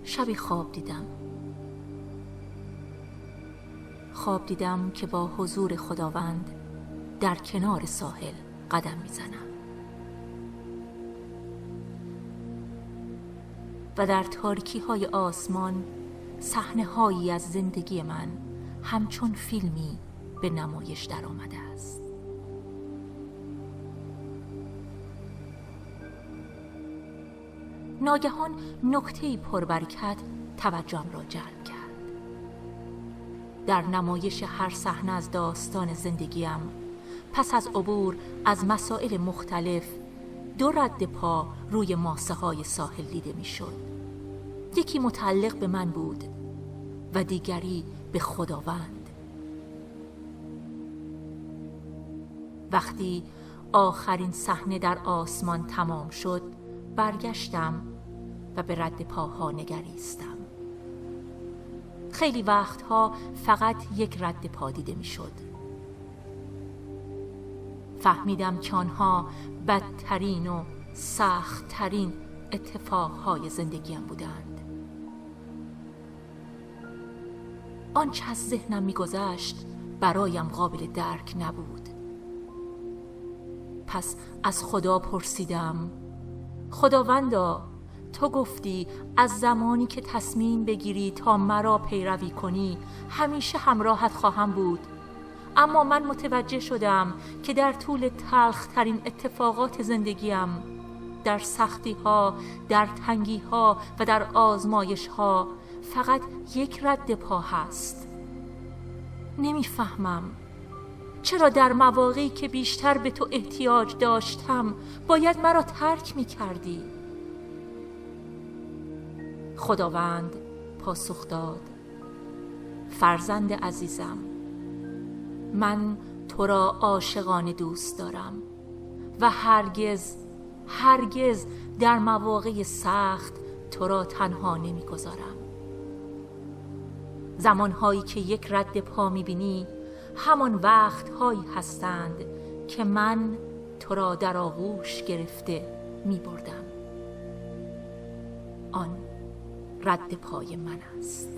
شبی خواب دیدم که با حضور خداوند در کنار ساحل قدم میزنم و در تاریکی های آسمان صحنه هایی از زندگی من همچون فیلمی به نمایش در آمده است. ناگهان نکته‌ای پربرکت توجهم را جلب کرد. در نمایش هر صحنه از داستان زندگیم پس از عبور از مسائل مختلف 2 رد پا روی ماسه های ساحل دیده می شد. یکی متعلق به من بود و دیگری به خداوند. وقتی آخرین صحنه در آسمان تمام شد برگشتم و به رد پاها نگریستم. خیلی وقتها فقط یک رد پا دیده می شد. فهمیدم که آنها بدترین و سختترین اتفاقهای زندگیم بودند. آنچه از ذهنم می گذشت برایم قابل درک نبود. پس از خدا پرسیدم: خداوندا، تو گفتی از زمانی که تصمیم بگیری تا مرا پیروی کنی همیشه همراهت خواهم بود، اما من متوجه شدم که در طول تلخ‌ترین اتفاقات زندگیم، در سختی‌ها، در تنگی‌ها و در آزمایش‌ها فقط یک رد پا هست. نمی‌فهمم چرا در مواقعی که بیشتر به تو احتیاج داشتم باید مرا ترک می‌کردی. خداوند پاسخ داد: فرزند عزیزم، من تو را عاشقانه دوست دارم و هرگز در مواقع سخت تو را تنها نمی‌گذارم. زمانهایی که یک رد پا می‌بینی همان وقتهایی هستند که من تو را در آغوش گرفته می‌بردم. آن رد پای من است.